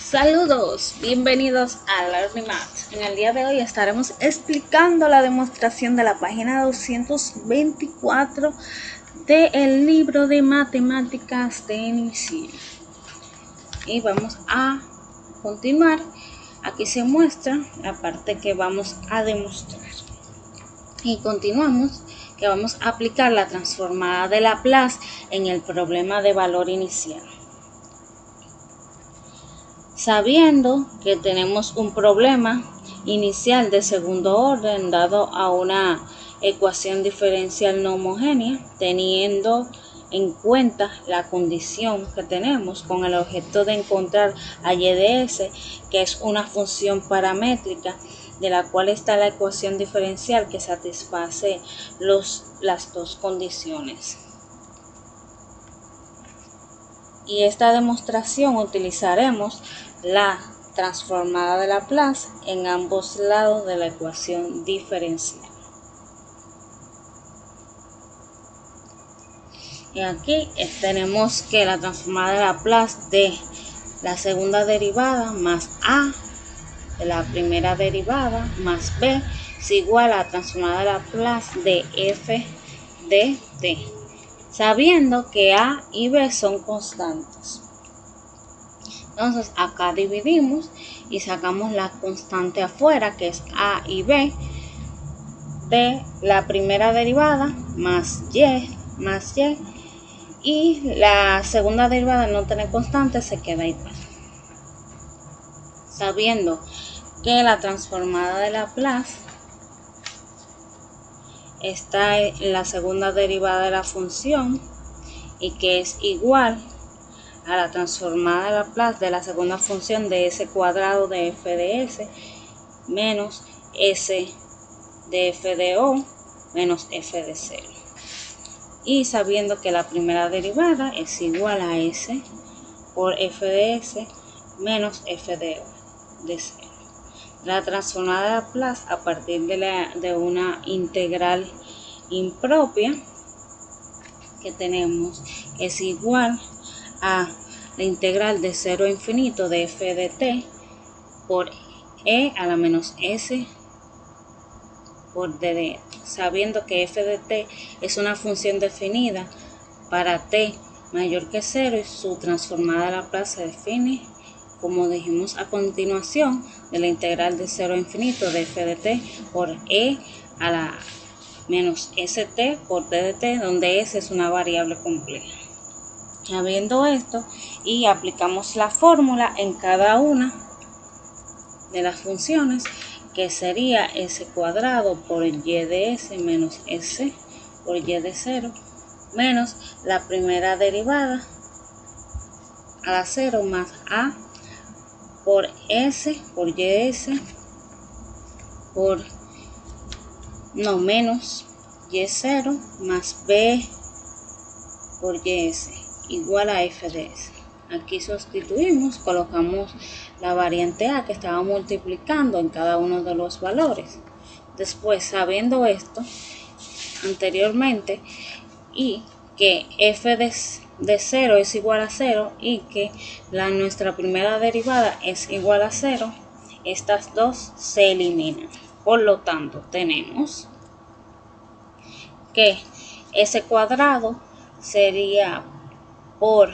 Saludos, bienvenidos a Learning Math. En el día de hoy estaremos explicando la demostración de la página 224 del libro de matemáticas de inicio. Y vamos a continuar. Aquí se muestra la parte que vamos a demostrar. Y continuamos que vamos a aplicar la transformada de Laplace en el problema de valor inicial. Sabiendo que tenemos un problema inicial de segundo orden dado a una ecuación diferencial no homogénea, teniendo en cuenta la condición que tenemos con el objeto de encontrar a y de s, que es una función paramétrica de la cual está la ecuación diferencial que satisface las dos condiciones. Y esta demostración utilizaremos la transformada de Laplace en ambos lados de la ecuación diferencial. Y aquí tenemos que la transformada de Laplace de la segunda derivada más a de la primera derivada más b es igual a la transformada de Laplace de f de t, sabiendo que a y b son constantes. Entonces acá dividimos y sacamos la constante afuera, que es a y b, de la primera derivada más y, y la segunda derivada no tiene constante, se queda igual. Sabiendo que la transformada de Laplace está en la segunda derivada de la función y que es igual a la transformada de Laplace de la segunda función de s cuadrado de f de s menos s de f de o menos f de 0. Y sabiendo que la primera derivada es igual a s por f de s menos f de o de 0. La transformada de Laplace a partir de una integral impropia que tenemos es igual a la integral de 0 a infinito de f de t por e a la menos s por d de t, sabiendo que f de t es una función definida para t mayor que 0 y su transformada de Laplace se define, como dijimos a continuación, de la integral de 0 a infinito de f de t por e a la menos st por d de t, donde s es una variable compleja. Sabiendo esto, y aplicamos la fórmula en cada una de las funciones, que sería s cuadrado por y de s menos s por y de 0 menos la primera derivada a la 0 más a por s por y de s menos y0 más b por ys igual a f de s. Aquí sustituimos, colocamos la variante a que estaba multiplicando en cada uno de los valores. Después, sabiendo esto anteriormente, y que f de 0 es igual a 0 y que nuestra primera derivada es igual a 0, estas dos se eliminan. Por lo tanto, tenemos que s cuadrado sería por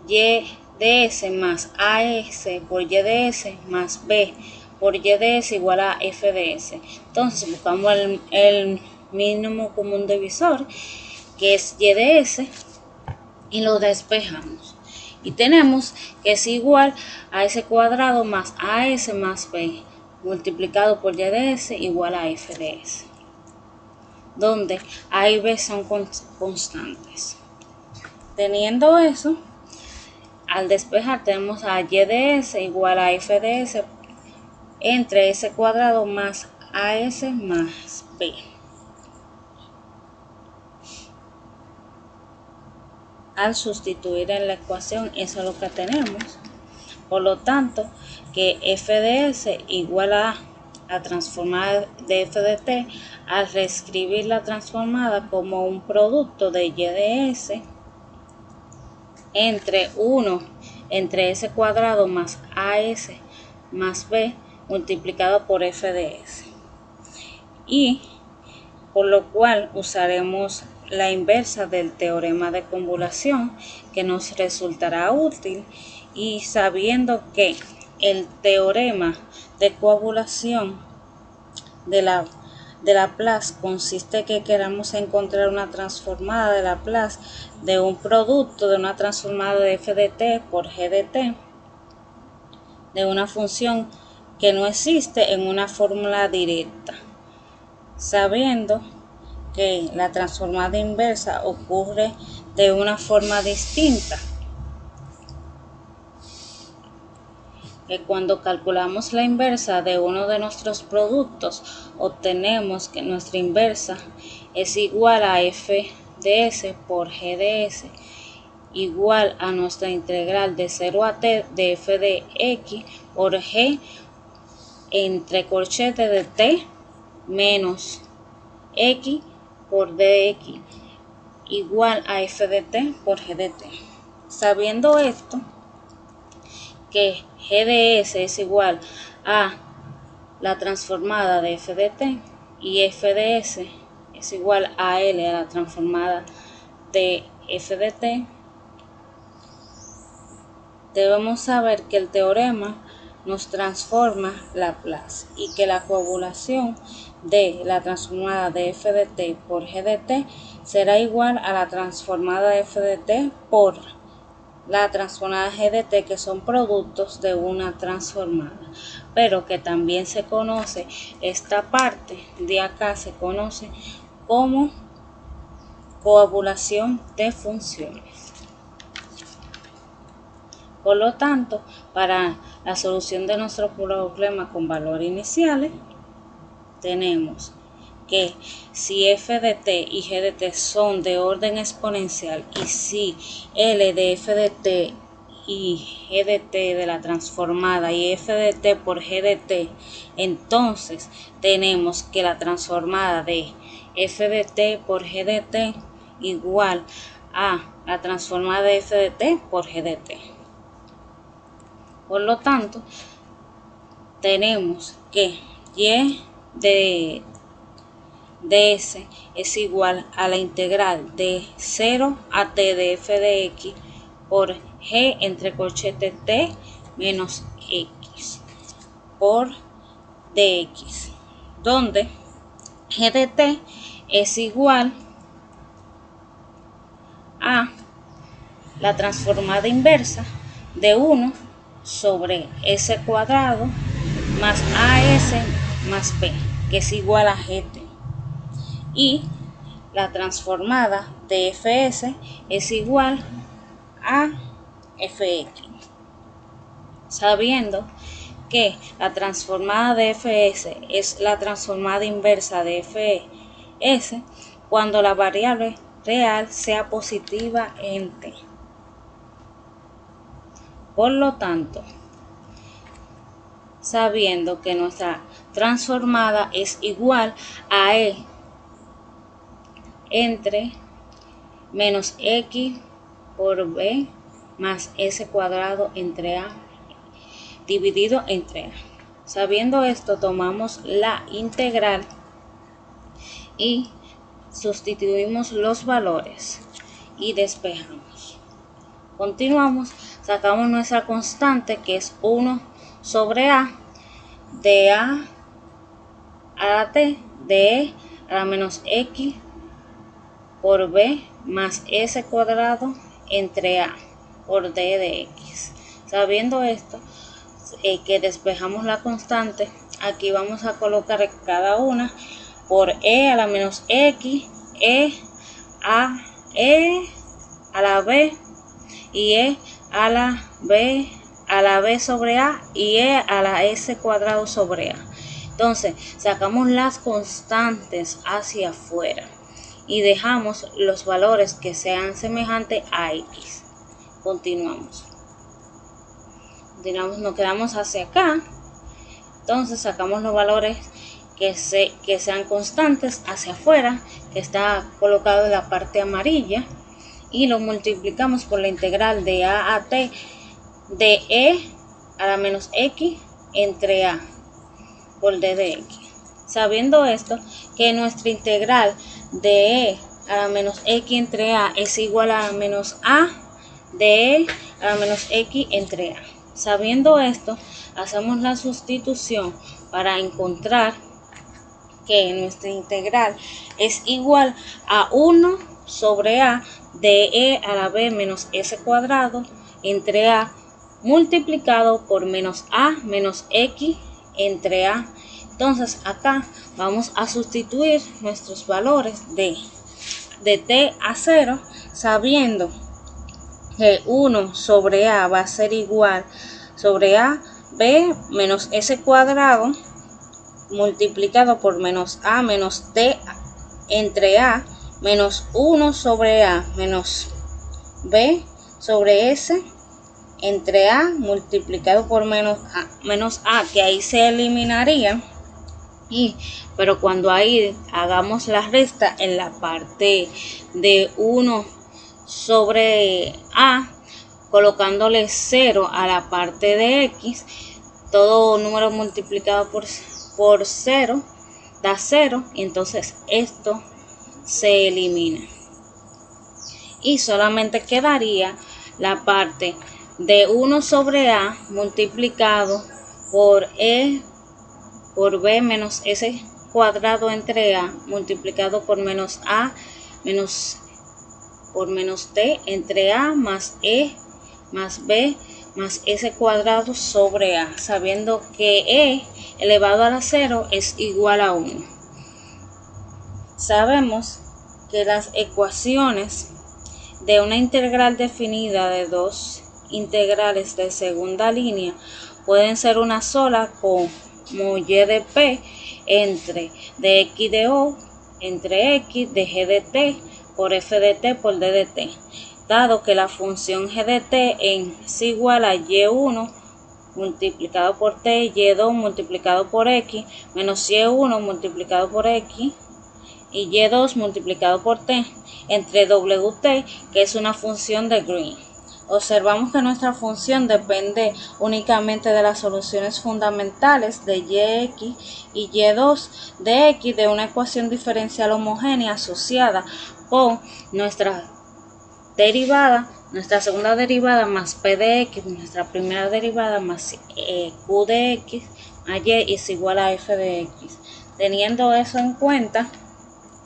y de s más as por y de s más b por y de s igual a f de s. Entonces buscamos el mínimo común divisor, que es y de s, y lo despejamos. Y tenemos que es igual a s cuadrado más as más b multiplicado por y de s igual a f de s, donde a y b son constantes. Teniendo eso, al despejar tenemos a y de s igual a f de s entre s cuadrado más as más b. Al sustituir en la ecuación, eso es lo que tenemos. Por lo tanto, que f de s igual a la transformada de f de t, al reescribir la transformada como un producto de y de s entre 1 entre S cuadrado más AS más B multiplicado por f de S. Y por lo cual usaremos la inversa del teorema de convolución, que nos resultará útil, y sabiendo que el teorema de coabulación de Laplace consiste que queramos encontrar una transformada de Laplace de un producto de una transformada de f de t por g de t de una función que no existe en una fórmula directa, sabiendo que la transformada inversa ocurre de una forma distinta, que cuando calculamos la inversa de uno de nuestros productos, obtenemos que nuestra inversa es igual a f de s por g de s, igual a nuestra integral de 0 a t de f de x por g entre corchete de t menos x por dx, igual a f de t por g de t. Sabiendo esto, que g de s es igual a la transformada de f de t y f de s es igual a L a la transformada de f de t, debemos saber que el teorema nos transforma Laplace y que la coabulación de la transformada de f de t por g de t será igual a la transformada de f de t por la transformada g de t, que son productos de una transformada, pero que también se conoce, esta parte de acá se conoce como coabulación de funciones. Por lo tanto, para la solución de nuestro problema con valores iniciales, tenemos que si f de t y g de t son de orden exponencial y si L de f de t y g de t de la transformada y f de t por g de t, entonces tenemos que la transformada de f de t por g de t igual a la transformada de f de t por g de t. Por lo tanto, tenemos que y de s es igual a la integral de 0 a t de f de x por g entre corchete t menos x por dx, donde g de t es igual a la transformada inversa de 1 sobre s cuadrado más as más b, que es igual a gt, y la transformada de fs es igual a fx, sabiendo que la transformada de fs es la transformada inversa de fs cuando la variable real sea positiva en t. Por lo tanto, sabiendo que nuestra transformada es igual a e entre menos x por b más s cuadrado entre a dividido entre a. Sabiendo esto, tomamos la integral y sustituimos los valores y despejamos. Continuamos, sacamos nuestra constante, que es 1 sobre a de a la t de e a la menos x por b más s cuadrado entre a por d de x. Sabiendo esto, que despejamos la constante, aquí vamos a colocar cada una por e a la menos x, a la b y a la b sobre a y a la s cuadrado sobre a. Entonces sacamos las constantes hacia afuera y dejamos los valores que sean semejantes a x. Continuamos, nos quedamos hacia acá. Entonces sacamos los valores que sean constantes hacia afuera, que está colocado en la parte amarilla, y lo multiplicamos por la integral de a t de e a la menos x entre a por d de x. Sabiendo esto, que nuestra integral de e a la menos x entre a es igual a menos a de e a la menos x entre a. Sabiendo esto, hacemos la sustitución para encontrar que nuestra integral es igual a 1 sobre a de e a la b menos s cuadrado entre a multiplicado por menos a menos x entre a. Entonces acá vamos a sustituir nuestros valores de t a 0, sabiendo que 1 sobre a va a ser igual sobre a b menos s cuadrado multiplicado por menos a menos t entre a menos 1 sobre a menos b sobre s entre a multiplicado por menos a, que ahí se eliminaría. Pero cuando ahí hagamos la resta en la parte de 1 sobre a, colocándole 0 a la parte de x, todo número multiplicado por 0 da 0, y entonces esto se elimina. Y solamente quedaría la parte de 1 sobre a multiplicado por e por b menos s cuadrado entre a multiplicado por menos a menos por menos t entre a más e más b más s cuadrado sobre a, sabiendo que e elevado a la 0 es igual a 1. Sabemos que las ecuaciones de una integral definida de dos integrales de segunda línea pueden ser una sola como y de p entre dx de o entre x de g de t por f de t por d de t, dado que la función g de t es igual a y1 multiplicado por t, y2 multiplicado por x, menos y1 multiplicado por x y y2 multiplicado por t entre wt, que es una función de Green. Observamos que nuestra función depende únicamente de las soluciones fundamentales de yx y y2 de x de una ecuación diferencial homogénea asociada con nuestra derivada, nuestra segunda derivada más p de x, nuestra primera derivada más q de x, a y es igual a f de x. Teniendo eso en cuenta,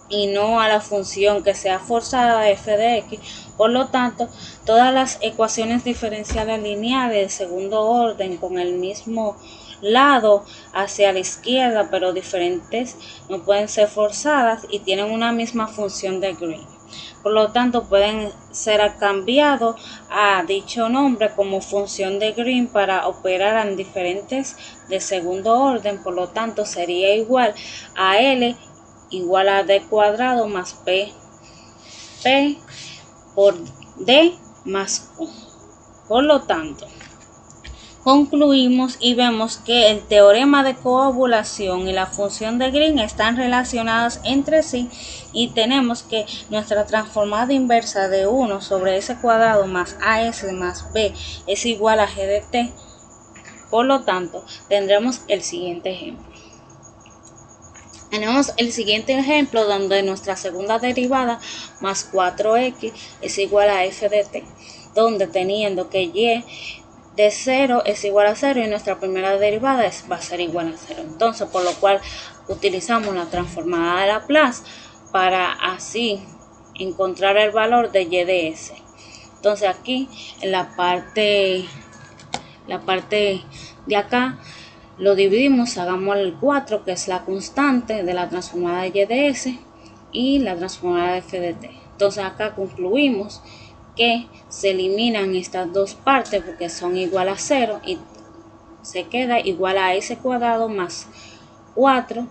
y no a la función que sea forzada f de x, por lo tanto, todas las ecuaciones diferenciales lineales de segundo orden con el mismo lado hacia la izquierda pero diferentes no pueden ser forzadas y tienen una misma función de Green. Por lo tanto, pueden ser cambiados a dicho nombre como función de Green para operar en diferentes de segundo orden. Por lo tanto, sería igual a L igual a d cuadrado más p por d más q. Por lo tanto, concluimos y vemos que el teorema de coovulación y la función de Green están relacionadas entre sí, y tenemos que nuestra transformada inversa de 1 sobre s cuadrado más as más b es igual a g de t. Por lo tanto, tendremos el siguiente ejemplo. Tenemos el siguiente ejemplo donde nuestra segunda derivada más 4x es igual a f de t, donde teniendo que y de 0 es igual a 0 y nuestra primera derivada va a ser igual a 0. Entonces, por lo cual utilizamos la transformada de Laplace para así encontrar el valor de y de s. Entonces aquí en la parte de acá lo dividimos, hagamos el 4, que es la constante de la transformada de y de s, y la transformada de f de t. Entonces acá concluimos que se eliminan estas dos partes porque son igual a 0 y se queda igual a s cuadrado más 4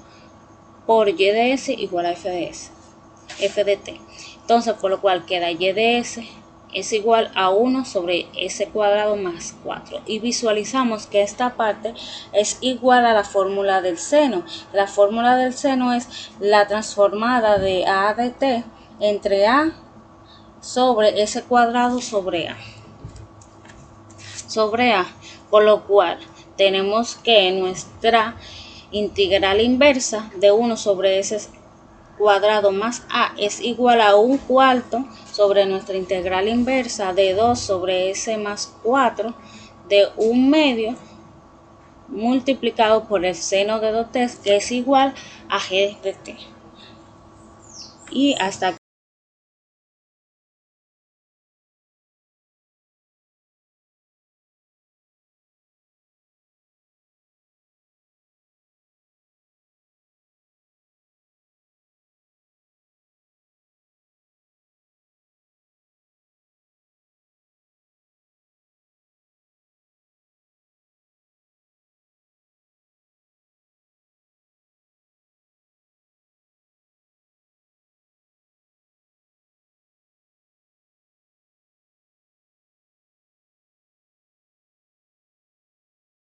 por y de s igual a f de t. Entonces, por lo cual queda y de s es igual a 1 sobre s cuadrado más 4. Y visualizamos que esta parte es igual a la fórmula del seno. La fórmula del seno es la transformada de a de t entre a sobre s cuadrado sobre a. sobre a, por lo cual tenemos que nuestra integral inversa de 1 sobre s cuadrado más a es igual a 1/4 sobre nuestra integral inversa de 2 sobre s más 4 de 1/2 multiplicado por el seno de 2t, que es igual a g de t. Y hasta aquí.